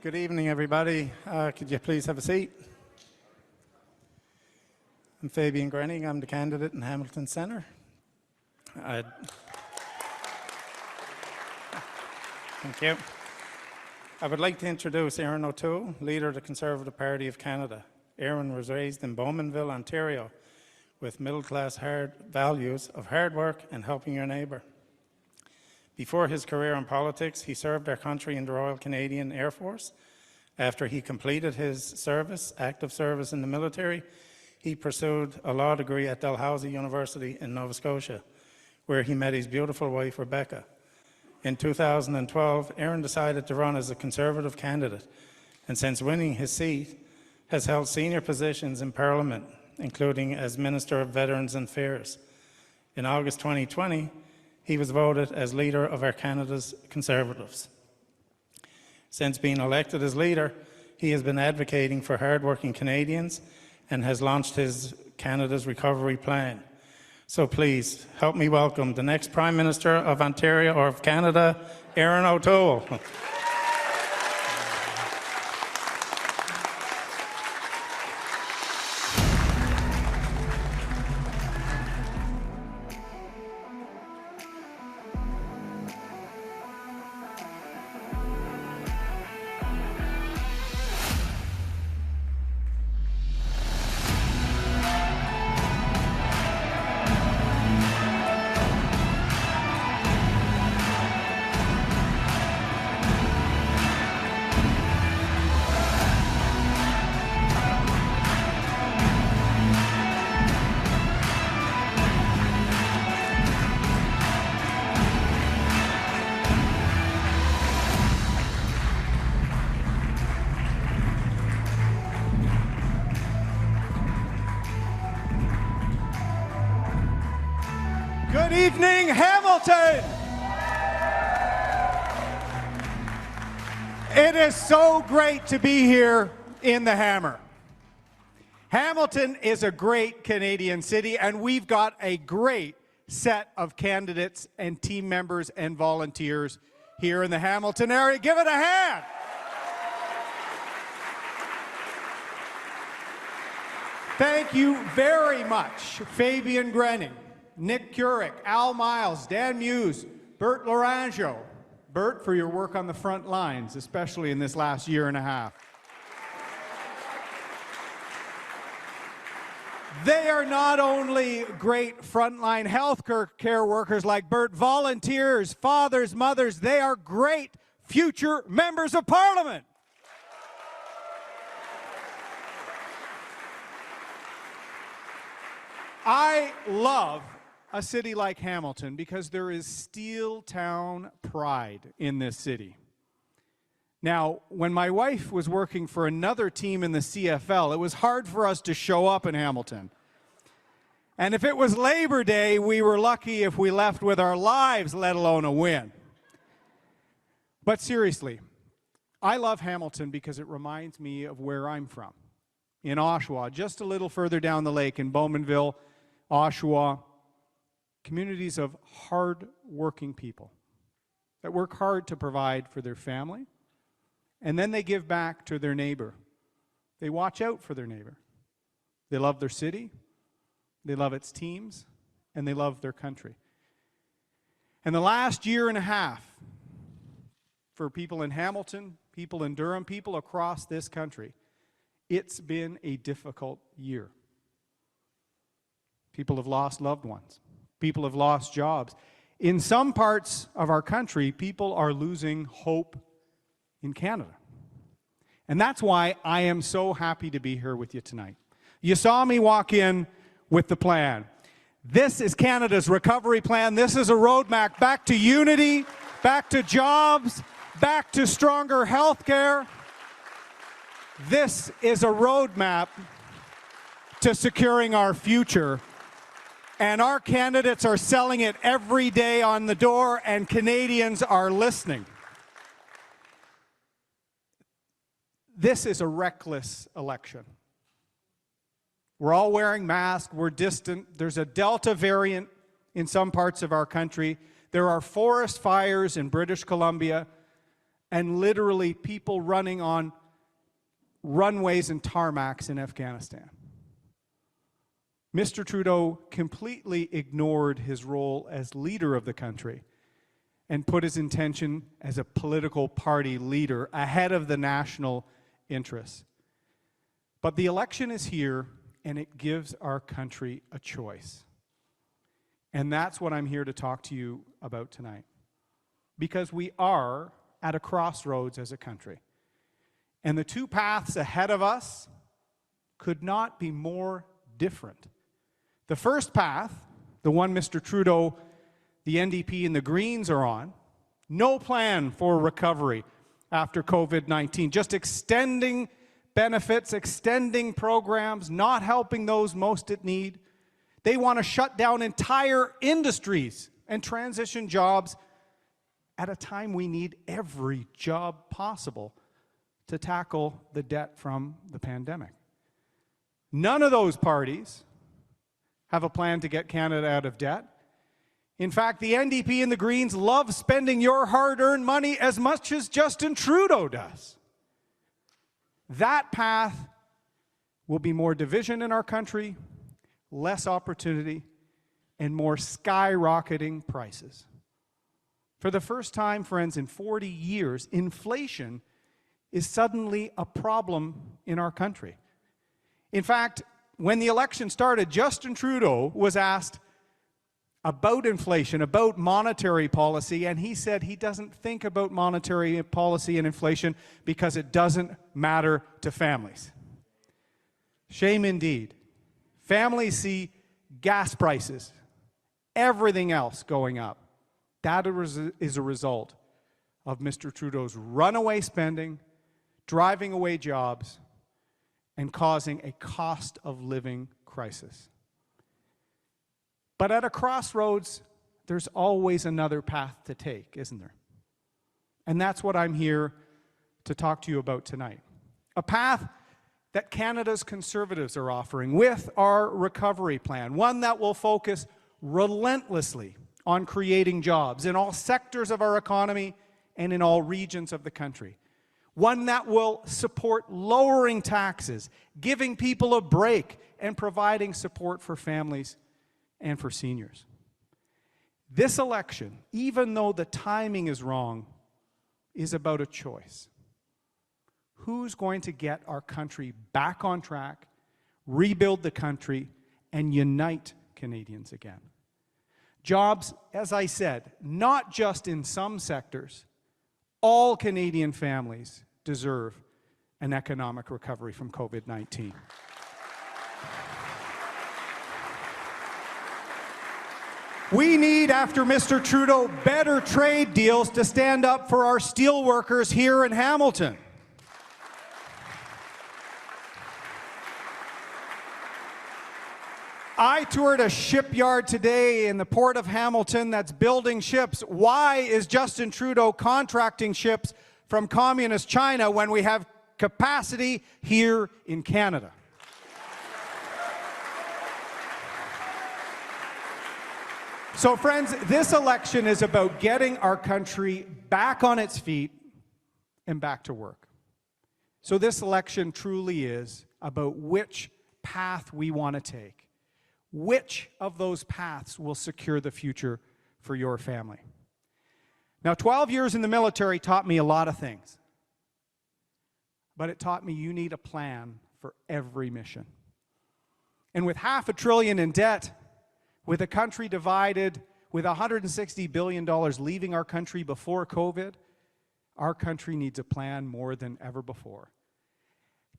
Good evening, everybody. Could you please have a seat? I'm Fabian Grenning. I'm the candidate in Hamilton Centre. Thank you. I would like to introduce Erin O'Toole, leader of the Conservative Party of Canada. Erin was raised in Bowmanville, Ontario, with middle-class values of hard work and helping your neighbour. Before his career in politics, he served our country in the Royal Canadian Air Force. After he completed his active service in the military, he pursued a law degree at Dalhousie University in Nova Scotia, where he met his beautiful wife, Rebecca. In 2012, Erin decided to run as a Conservative candidate, and since winning his seat, has held senior positions in Parliament, including as Minister of Veterans Affairs. In August 2020, he was voted as leader of our Canada's Conservatives. Since being elected as leader, he has been advocating for hard-working Canadians and has launched his Canada's Recovery Plan. So please, help me welcome the next Prime Minister of Ontario or of Canada, Erin O'Toole. Good evening, Hamilton! It is so great to be here in the Hammer. Hamilton is a great Canadian city, and we've got a great set of candidates and team members and volunteers here in the Hamilton area. Give it a hand! Thank you very much, Fabian Grenning, Nick Curick, Al Miles, Dan Muse, Bert Laurangio. Bert, for your work on the front lines, especially in this last year and a half. They are not only great frontline health care workers like Bert, volunteers, fathers, mothers, they are great future members of Parliament. I love a city like Hamilton because there is steel town pride in this city. Now, when my wife was working for another team in the CFL, it was hard for us to show up in Hamilton. And if it was Labor Day, we were lucky if we left with our lives, let alone a win. But seriously, I love Hamilton because it reminds me of where I'm from, in Oshawa, just a little further down the lake in Bowmanville, Oshawa. Communities of hard-working people that work hard to provide for their family, and then they give back to their neighbor. They watch out for their neighbor. They love their city, they love its teams, and they love their country. And the last year and a half, for people in Hamilton, people in Durham, people across this country, it's been a difficult year. People have lost loved ones. People have lost jobs. In some parts of our country, people are losing hope in Canada. And that's why I am so happy to be here with you tonight. You saw me walk in with the plan. This is Canada's recovery plan. This is a roadmap back to unity, back to jobs, back to stronger health care. This is a roadmap to securing our future. And our candidates are selling it every day on the door, and Canadians are listening. This is a reckless election. We're all wearing masks, we're distant, there's a Delta variant in some parts of our country, there are forest fires in British Columbia, and literally people running on runways and tarmacs in Afghanistan. Mr. Trudeau completely ignored his role as leader of the country and put his intention as a political party leader ahead of the national interests. But the election is here, and it gives our country a choice. And that's what I'm here to talk to you about tonight. Because we are at a crossroads as a country. And the two paths ahead of us could not be more different. The first path, the one Mr. Trudeau, the NDP, and the Greens are on, no plan for recovery after COVID-19, just extending benefits, extending programs, not helping those most in need. They want to shut down entire industries and transition jobs at a time we need every job possible to tackle the debt from the pandemic. None of those parties have a plan to get Canada out of debt. In fact, the NDP and the Greens love spending your hard-earned money as much as Justin Trudeau does. That path will be more division in our country, less opportunity, and more skyrocketing prices. For the first time, friends, in 40 years, inflation is suddenly a problem in our country. In fact, when the election started, Justin Trudeau was asked about inflation, about monetary policy, and he said he doesn't think about monetary policy and inflation because it doesn't matter to families. Shame indeed. Families see gas prices, everything else going up. That is a result of Mr. Trudeau's runaway spending, driving away jobs, and causing a cost of living crisis. But at a crossroads, there's always another path to take, isn't there? And that's what I'm here to talk to you about tonight. A path that Canada's Conservatives are offering with our recovery plan, one that will focus relentlessly on creating jobs in all sectors of our economy and in all regions of the country. One that will support lowering taxes, giving people a break, and providing support for families and for seniors. This election, even though the timing is wrong, is about a choice. Who's going to get our country back on track, rebuild the country, and unite Canadians again? Jobs, as I said, not just in some sectors. All Canadian families deserve an economic recovery from COVID-19. We need, after Mr. Trudeau, better trade deals to stand up for our steelworkers here in Hamilton. I toured a shipyard today in the port of Hamilton that's building ships. Why is Justin Trudeau contracting ships from communist China when we have capacity here in Canada? So friends, this election is about getting our country back on its feet and back to work. So this election truly is about which path we want to take. Which of those paths will secure the future for your family? Now, 12 years in the military taught me a lot of things. But it taught me you need a plan for every mission. And with $500 billion in debt, with a country divided, with $160 billion leaving our country before COVID, our country needs a plan more than ever before.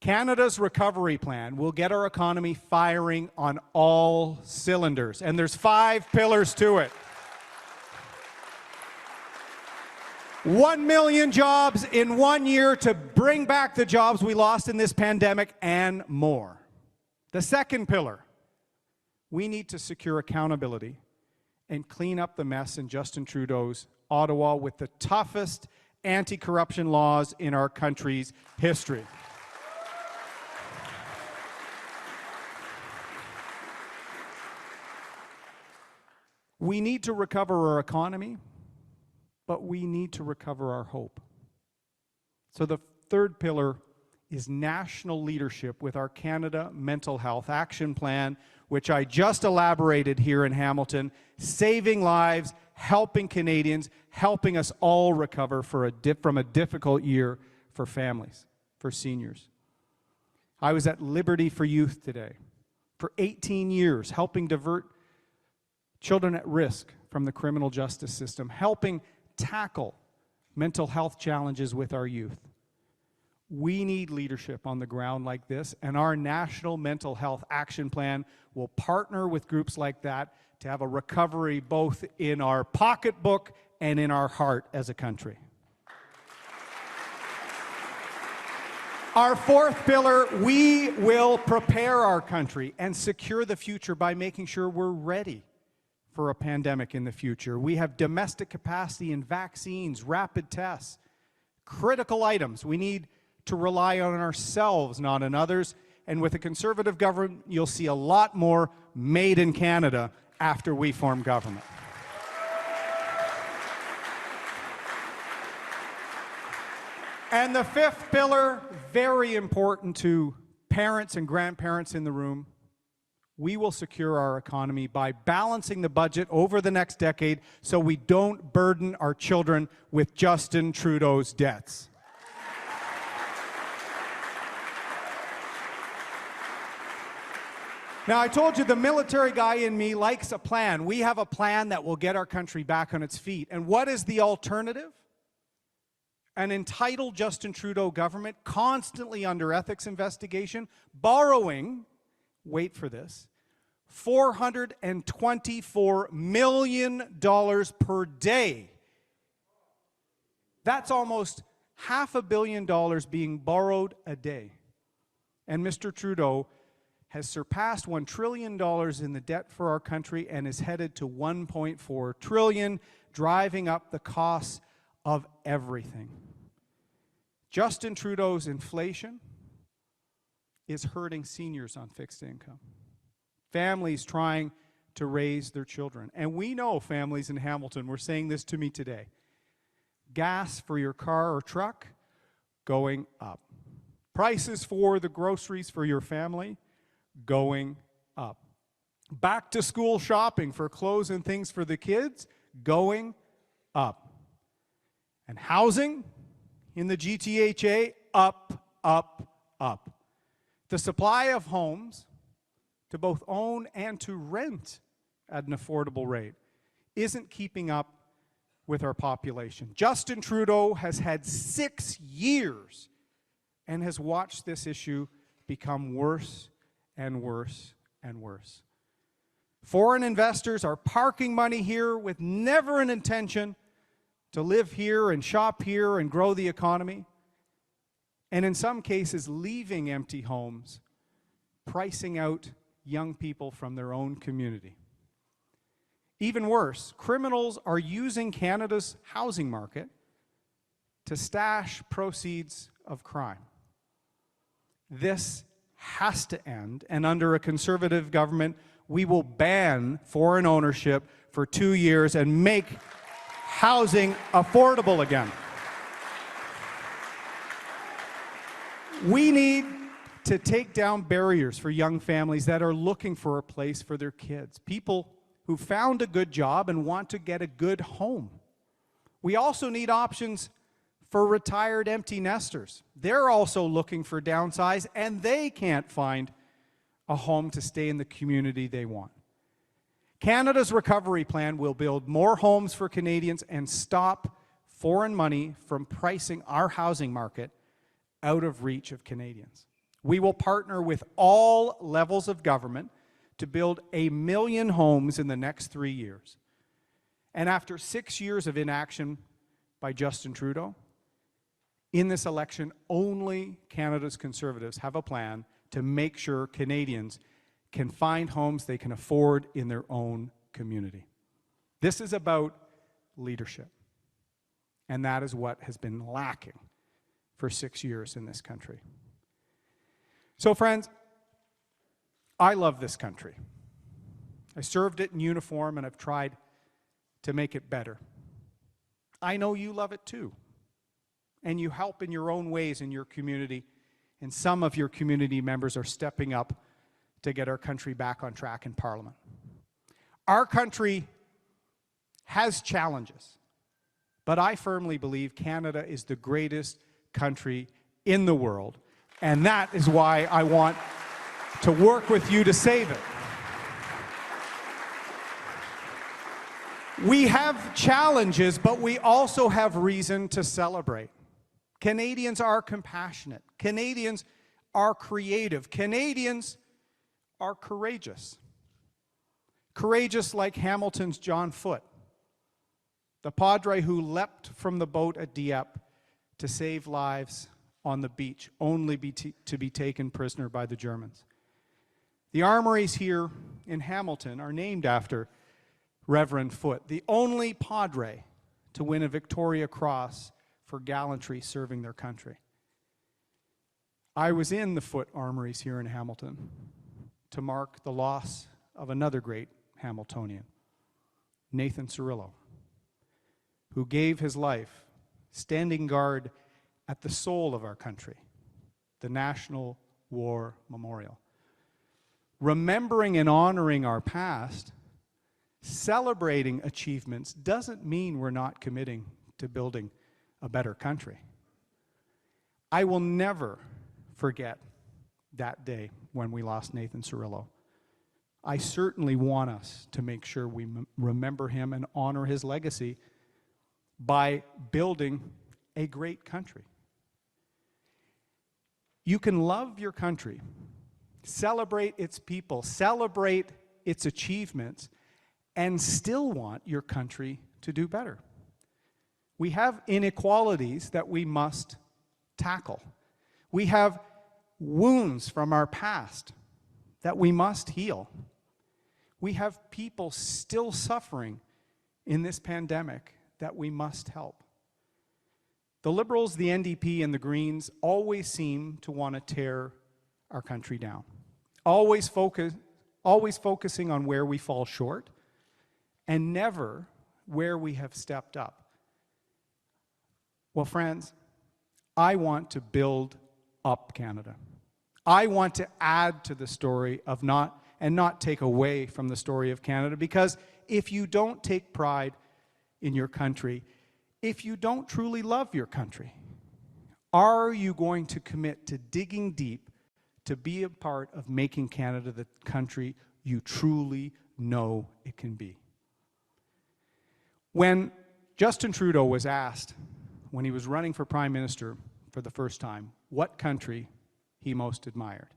Canada's recovery plan will get our economy firing on all cylinders, and there's 5 pillars to it. 1 million jobs in 1 year to bring back the jobs we lost in this pandemic and more. The second pillar, we need to secure accountability and clean up the mess in Justin Trudeau's Ottawa with the toughest anti-corruption laws in our country's history. We need to recover our economy, but we need to recover our hope. So the third pillar is national leadership with our Canada Mental Health Action Plan, which I just elaborated here in Hamilton, saving lives, helping Canadians, helping us all recover from a difficult year for families, for seniors. I was at Liberty for Youth today for 18 years, helping divert children at risk from the criminal justice system, helping tackle mental health challenges with our youth. We need leadership on the ground like this, and our National Mental Health Action Plan will partner with groups like that to have a recovery both in our pocketbook and in our heart as a country. Our fourth pillar, we will prepare our country and secure the future by making sure we're ready for a pandemic in the future. We have domestic capacity in vaccines, rapid tests, critical items. We need to rely on ourselves, not on others. And with a Conservative government, you'll see a lot more made in Canada after we form government. And the fifth pillar, very important to parents and grandparents in the room, we will secure our economy by balancing the budget over the next decade so we don't burden our children with Justin Trudeau's debts. Now, I told you the military guy in me likes a plan. We have a plan that will get our country back on its feet. And what is the alternative? An entitled Justin Trudeau government, constantly under ethics investigation, borrowing, wait for this, $424 million per day. That's almost $500 million being borrowed a day. And Mr. Trudeau has surpassed $1 trillion in the debt for our country and is headed to $1.4 trillion, driving up the costs of everything. Justin Trudeau's inflation is hurting seniors on fixed income, families trying to raise their children. And we know families in Hamilton were saying this to me today. Gas for your car or truck going up. Prices for the groceries for your family going up. Back to school shopping for clothes and things for the kids going up. And housing in the GTHA up, up, up. The supply of homes to both own and to rent at an affordable rate isn't keeping up with our population. Justin Trudeau has had 6 years and has watched this issue become worse and worse and worse. Foreign investors are parking money here with never an intention to live here and shop here and grow the economy, and in some cases leaving empty homes, pricing out young people from their own community. Even worse, criminals are using Canada's housing market to stash proceeds of crime. This has to end, and under a Conservative government, we will ban foreign ownership for 2 years and make housing affordable again. We need to take down barriers for young families that are looking for a place for their kids, people who found a good job and want to get a good home. We also need options for retired empty nesters. They're also looking for downsize, and they can't find a home to stay in the community they want. Canada's recovery plan will build more homes for Canadians and stop foreign money from pricing our housing market out of reach of Canadians. We will partner with all levels of government to build 1 million homes in the next 3 years. And after 6 years of inaction by Justin Trudeau, in this election, only Canada's Conservatives have a plan to make sure Canadians can find homes they can afford in their own community. This is about leadership. And that is what has been lacking for 6 years in this country. So friends, I love this country. I served it in uniform and I've tried to make it better. I know you love it too. and you help in your own ways in your community, and some of your community members are stepping up to get our country back on track in Parliament. Our country has challenges, but I firmly believe Canada is the greatest country in the world, and that is why I want to work with you to save it. We have challenges, but we also have reason to celebrate. Canadians are compassionate. Canadians are creative. Canadians are courageous. Courageous like Hamilton's John Foote, the Padre who leapt from the boat at Dieppe to save lives on the beach, only to be taken prisoner by the Germans. The armories here in Hamilton are named after Reverend Foote, the only Padre to win a Victoria Cross for gallantry serving their country. I was in the Foote armories here in Hamilton to mark the loss of another great Hamiltonian, Nathan Cirillo, who gave his life standing guard at the soul of our country, the National War Memorial. Remembering and honoring our past, celebrating achievements doesn't mean we're not committing to building a better country. I will never forget that day when we lost Nathan Cirillo. I certainly want us to make sure we remember him and honor his legacy by building a great country. You can love your country, celebrate its people, celebrate its achievements, and still want your country to do better. We have inequalities that we must tackle. We have wounds from our past that we must heal. We have people still suffering in this pandemic that we must help. The Liberals, the NDP, and the Greens always seem to want to tear our country down, always focusing on where we fall short and never where we have stepped up. Well, friends, I want to build up Canada. I want to add to the story of not take away from the story of Canada, because if you don't take pride in your country, if you don't truly love your country, are you going to commit to digging deep to be a part of making Canada the country you truly know it can be? When Justin Trudeau was asked, when he was running for Prime Minister for the first time, what country he most admired,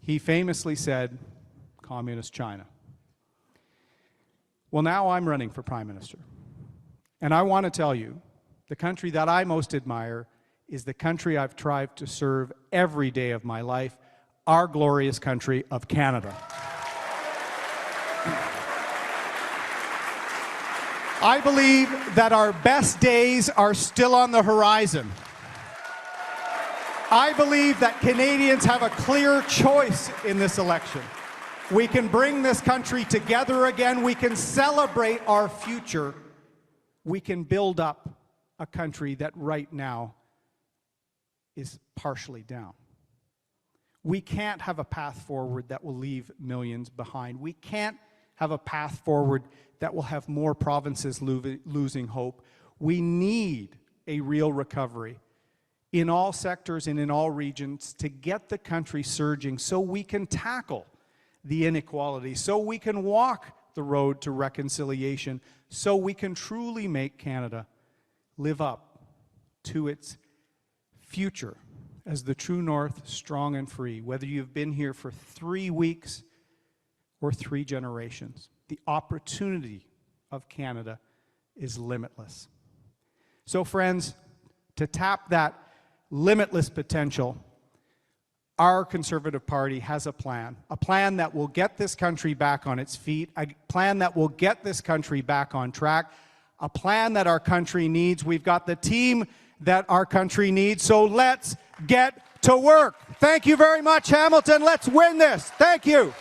he famously said, Communist China. Well, now I'm running for Prime Minister, and I want to tell you, the country that I most admire is the country I've tried to serve every day of my life, our glorious country of Canada. I believe that our best days are still on the horizon. I believe that Canadians have a clear choice in this election. We can bring this country together again. We can celebrate our future. We can build up a country that right now is partially down. We can't have a path forward that will leave millions behind. We can't have a path forward that will have more provinces losing hope. We need a real recovery in all sectors and in all regions to get the country surging so we can tackle the inequality, so we can walk the road to reconciliation, so we can truly make Canada live up to its future as the true north, strong and free. Whether you've been here for 3 weeks or 3 generations, the opportunity of Canada is limitless. So friends, to tap that limitless potential, our Conservative Party has a plan that will get this country back on its feet, a plan that will get this country back on track, a plan that our country needs. We've got the team that our country needs, so let's get to work. Thank you very much, Hamilton. Let's win this. Thank you.